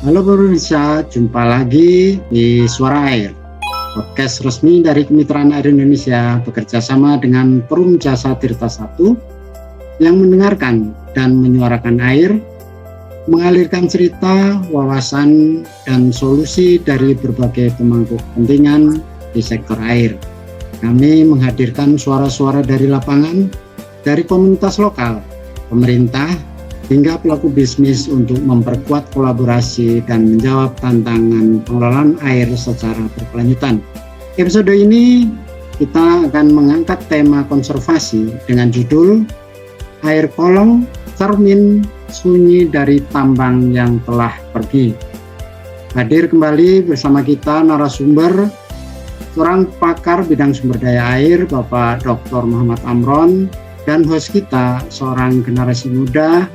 Halo pemirsa, jumpa lagi di Suara Air, podcast resmi dari Kemitraan Air Indonesia bekerja sama dengan Perum Jasa Tirta 1 yang mendengarkan dan menyuarakan air, mengalirkan cerita, wawasan, dan solusi dari berbagai pemangku kepentingan di sektor air. Kami menghadirkan suara-suara dari lapangan, dari komunitas lokal, pemerintah, hingga pelaku bisnis untuk memperkuat kolaborasi dan menjawab tantangan pengelolaan air secara berkelanjutan. Episode ini kita akan mengangkat tema konservasi dengan judul Air Kolong, Cermin Sunyi dari Tambang yang Telah Pergi. Hadir kembali bersama kita narasumber, seorang pakar bidang sumber daya air, Bapak Dr. Muhammad Amron, dan host kita, seorang generasi muda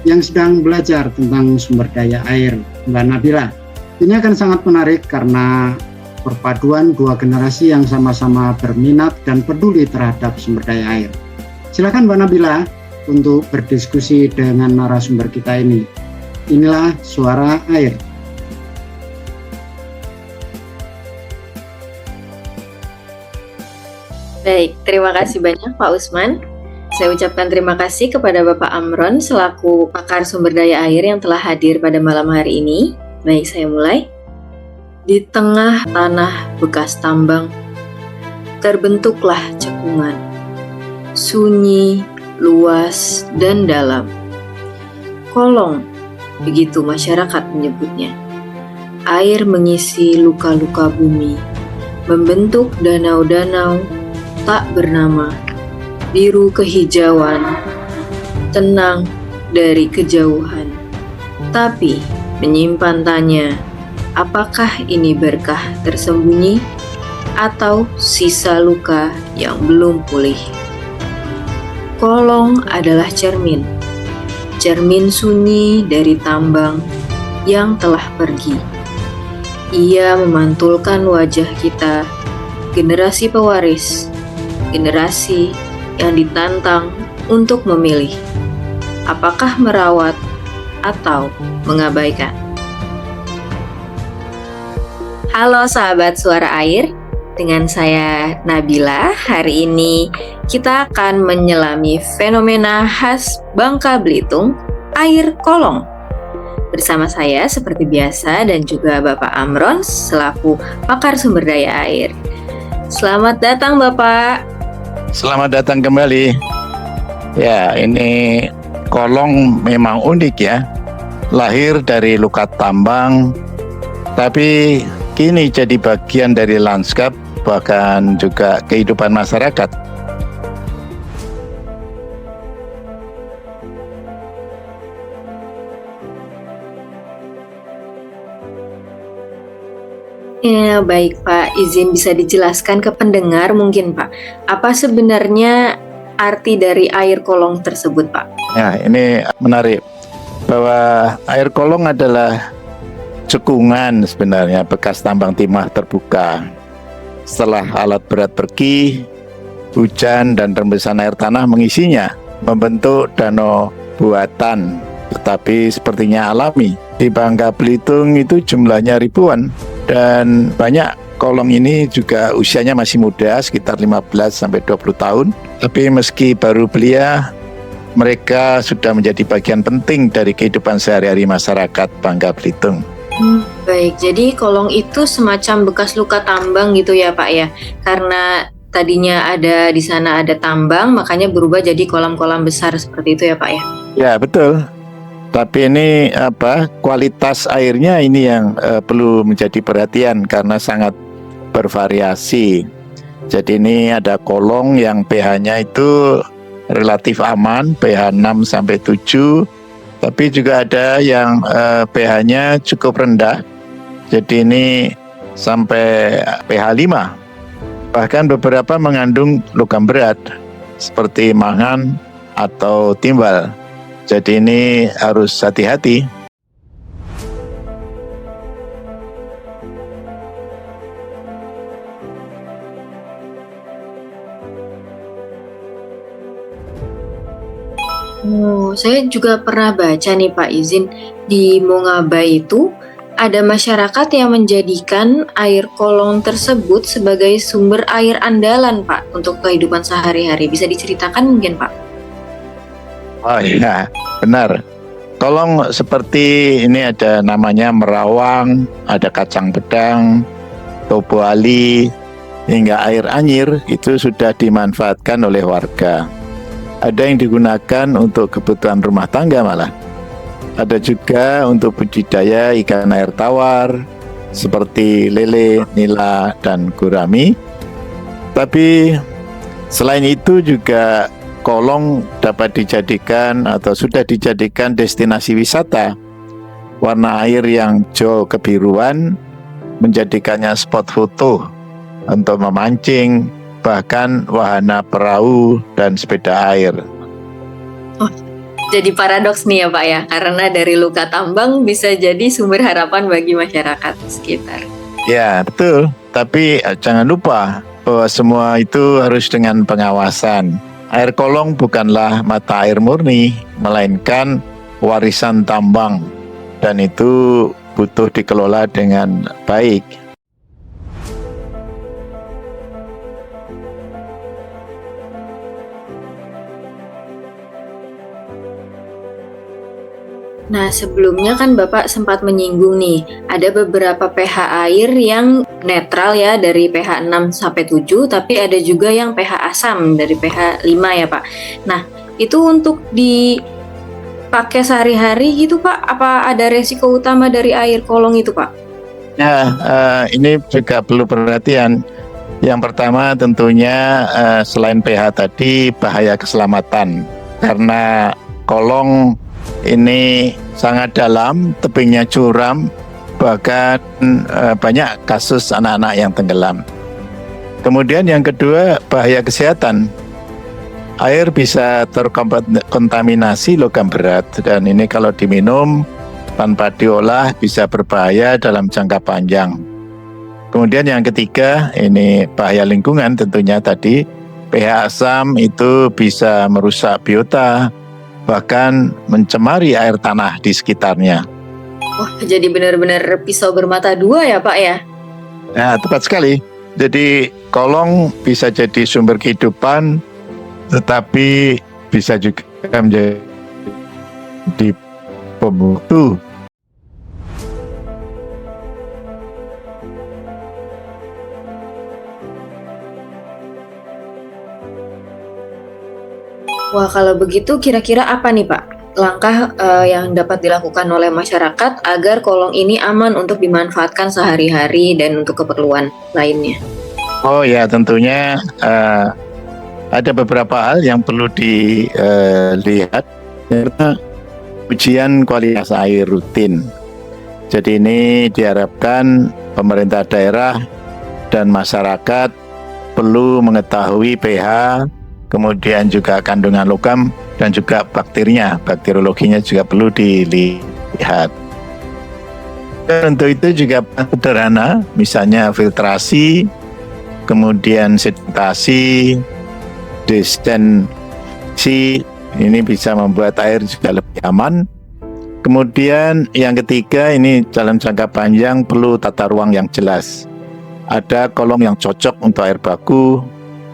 yang sedang belajar tentang sumber daya air, Mbak Nabila. Ini akan sangat menarik karena perpaduan dua generasi yang sama-sama berminat dan peduli terhadap sumber daya air. Silakan Mbak Nabila untuk berdiskusi dengan narasumber kita ini. Inilah Suara Air. Baik, terima kasih banyak Pak Usman. Saya ucapkan terima kasih kepada Bapak Amron selaku pakar sumber daya air yang telah hadir pada malam hari ini. Baik, saya mulai. Di tengah tanah bekas tambang, terbentuklah cekungan. Sunyi, luas, dan dalam. Kolong, begitu masyarakat menyebutnya. Air mengisi luka-luka bumi, membentuk danau-danau tak bernama, biru kehijauan, tenang dari kejauhan, tapi menyimpan tanya, apakah ini berkah tersembunyi atau sisa luka yang belum pulih? Kolong adalah cermin sunyi dari tambang yang telah pergi. Ia memantulkan wajah kita, generasi pewaris, generasi yang ditantang untuk memilih apakah merawat atau mengabaikan. Halo sahabat Suara Air, dengan saya Nabila. Hari ini kita akan menyelami fenomena khas Bangka Belitung, air kolong. Bersama saya seperti biasa dan juga Bapak Amron selaku pakar sumber daya air. Selamat datang Bapak. Selamat datang kembali. Ya, ini kolong memang unik ya. Lahir dari luka tambang, tapi kini jadi bagian dari lanskap, bahkan juga kehidupan masyarakat. Ya, baik Pak, izin bisa dijelaskan ke pendengar mungkin Pak, apa sebenarnya arti dari air kolong tersebut Pak? Ya, ini menarik bahwa air kolong adalah cekungan sebenarnya bekas tambang timah terbuka. Setelah alat berat pergi, hujan dan rembesan air tanah mengisinya, membentuk danau buatan, tetapi sepertinya alami. Di Bangka Belitung itu jumlahnya ribuan. Dan banyak kolong ini juga usianya masih muda, sekitar 15-20 tahun. Tapi meski baru belia, mereka sudah menjadi bagian penting dari kehidupan sehari-hari masyarakat Bangka Belitung. Baik, jadi kolong itu semacam bekas luka tambang gitu ya Pak ya? Karena tadinya ada di sana ada tambang, makanya berubah jadi kolam-kolam besar seperti itu ya Pak ya? Ya, betul. Tapi ini kualitas airnya ini yang perlu menjadi perhatian karena sangat bervariasi. Jadi ini ada kolong yang pH-nya itu relatif aman, pH 6 sampai 7. Tapi juga ada yang pH-nya cukup rendah. Jadi ini sampai pH 5. Bahkan beberapa mengandung logam berat seperti mangan atau timbal. Jadi ini harus hati-hati. Oh, saya juga pernah baca nih Pak, izin di Mongabai itu ada masyarakat yang menjadikan air kolong tersebut sebagai sumber air andalan Pak untuk kehidupan sehari-hari. Bisa diceritakan mungkin Pak? Oh iya, benar. Kolong seperti ini ada namanya Merawang, ada Kacang Pedang, Tobo Ali, hingga air anyir itu sudah dimanfaatkan oleh warga. Ada yang digunakan untuk kebutuhan rumah tangga malah. Ada juga untuk budidaya ikan air tawar seperti lele, nila, dan gurami. Tapi selain itu juga kolong dapat dijadikan atau sudah dijadikan destinasi wisata. Warna air yang hijau kebiruan menjadikannya spot foto untuk memancing, bahkan wahana perahu dan sepeda air. Jadi paradoks nih ya Pak ya, karena dari luka tambang bisa jadi sumber harapan bagi masyarakat sekitar. Ya, betul. Tapi jangan lupa bahwa semua itu harus dengan pengawasan. Air kolong bukanlah mata air murni, melainkan warisan tambang, dan itu butuh dikelola dengan baik. Nah, sebelumnya kan Bapak sempat menyinggung nih, ada beberapa pH air yang netral ya dari pH 6 sampai 7, tapi ada juga yang pH asam dari pH 5 ya Pak. Nah, itu untuk dipakai sehari-hari gitu Pak, apa ada resiko utama dari air kolong itu Pak? Ya, ini juga perlu perhatian. Yang pertama tentunya selain pH tadi, bahaya keselamatan. Karena kolong ini sangat dalam, tebingnya curam, bahkan banyak kasus anak-anak yang tenggelam. Kemudian yang kedua, bahaya kesehatan. Air bisa terkontaminasi logam berat, dan ini kalau diminum tanpa diolah bisa berbahaya dalam jangka panjang. Kemudian yang ketiga, ini bahaya lingkungan tentunya tadi. pH asam itu bisa merusak biota, bahkan mencemari air tanah di sekitarnya. Wah, jadi benar-benar pisau bermata dua ya Pak ya? Nah, tepat sekali. Jadi kolong bisa jadi sumber kehidupan, tetapi bisa juga menjadi pembunuh. Wah, kalau begitu kira-kira apa nih Pak langkah yang dapat dilakukan oleh masyarakat agar kolong ini aman untuk dimanfaatkan sehari-hari dan untuk keperluan lainnya? Oh ya, tentunya ada beberapa hal yang perlu dilihat, karena ujian kualitas air rutin. Jadi ini diharapkan pemerintah daerah dan masyarakat perlu mengetahui pH, kemudian juga kandungan logam dan juga bakteriologinya juga perlu dilihat. Dan untuk itu juga sederhana, misalnya filtrasi, kemudian sedimentasi, desensi, ini bisa membuat air juga lebih aman. Kemudian yang ketiga, ini dalam jangka panjang perlu tata ruang yang jelas. Ada kolong yang cocok untuk air baku,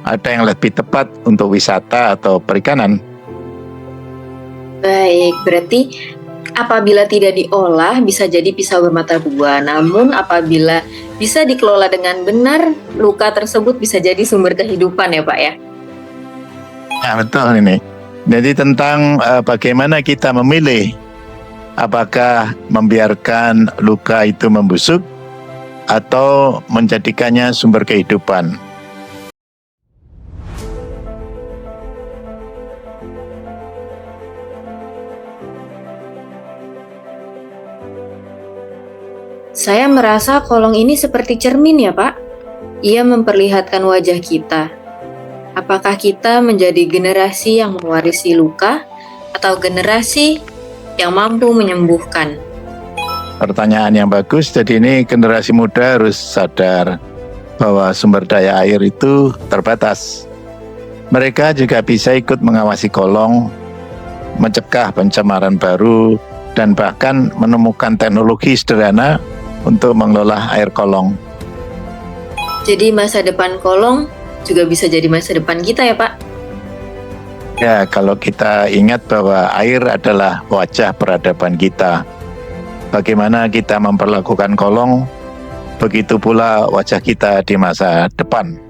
ada yang lebih tepat untuk wisata atau perikanan. Baik, berarti apabila tidak diolah bisa jadi pisau bermata dua. Namun apabila bisa dikelola dengan benar, luka tersebut bisa jadi sumber kehidupan ya Pak ya? Ya, betul ini. Jadi tentang bagaimana kita memilih, apakah membiarkan luka itu membusuk atau menjadikannya sumber kehidupan. Saya merasa kolong ini seperti cermin ya Pak. Ia memperlihatkan wajah kita. Apakah kita menjadi generasi yang mewarisi luka atau generasi yang mampu menyembuhkan? Pertanyaan yang bagus. Jadi ini generasi muda harus sadar bahwa sumber daya air itu terbatas. Mereka juga bisa ikut mengawasi kolong, mencegah pencemaran baru, dan bahkan menemukan teknologi sederhana untuk mengelola air kolong. Jadi masa depan kolong juga bisa jadi masa depan kita ya Pak? Ya, kalau kita ingat bahwa air adalah wajah peradaban kita. Bagaimana kita memperlakukan kolong, begitu pula wajah kita di masa depan.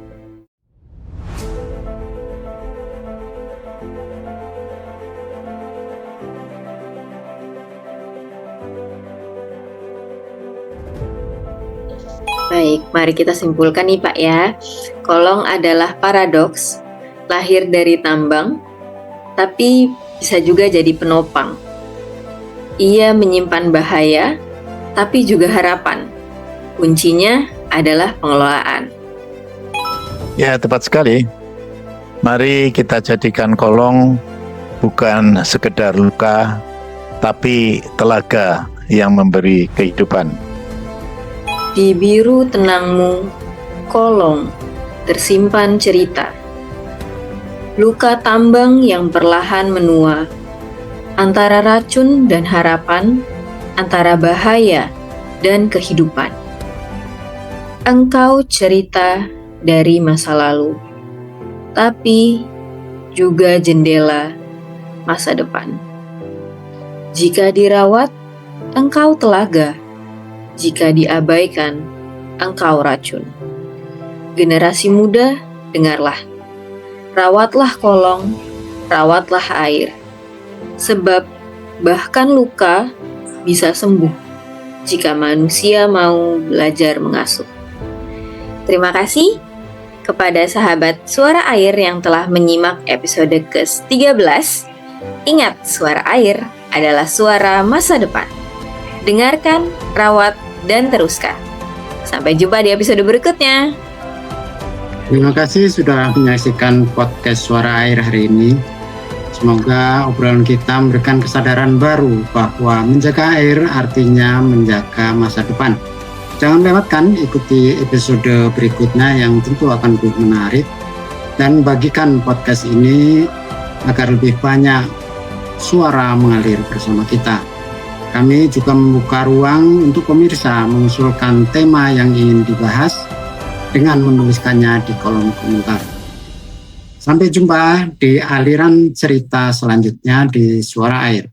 Baik, mari kita simpulkan nih Pak ya. Kolong adalah paradoks, lahir dari tambang, tapi bisa juga jadi penopang. Ia menyimpan bahaya, tapi juga harapan. Kuncinya adalah pengelolaan. Ya, tepat sekali. Mari kita jadikan kolong bukan sekedar luka, tapi telaga yang memberi kehidupan. Di biru tenangmu, kolong, tersimpan cerita. Luka tambang yang perlahan menua, antara racun dan harapan, antara bahaya dan kehidupan. Engkau cerita dari masa lalu, tapi juga jendela masa depan. Jika dirawat, engkau telaga. Jika diabaikan, engkau racun. Generasi muda, dengarlah. Rawatlah kolong, rawatlah air. Sebab bahkan luka bisa sembuh jika manusia mau belajar mengasuh. Terima kasih kepada sahabat Suara Air yang telah menyimak episode ke-13. Ingat, suara air adalah suara masa depan. Dengarkan, rawat, dan teruskan. Sampai jumpa di episode berikutnya. Terima kasih sudah menyaksikan podcast Suara Air hari ini. Semoga obrolan kita memberikan kesadaran baru bahwa menjaga air artinya menjaga masa depan. Jangan lewatkan ikuti episode berikutnya yang tentu akan lebih menarik, dan bagikan podcast ini agar lebih banyak suara mengalir bersama kita. Kami juga membuka ruang untuk pemirsa mengusulkan tema yang ingin dibahas dengan menuliskannya di kolom komentar. Sampai jumpa di aliran cerita selanjutnya di Suara Air.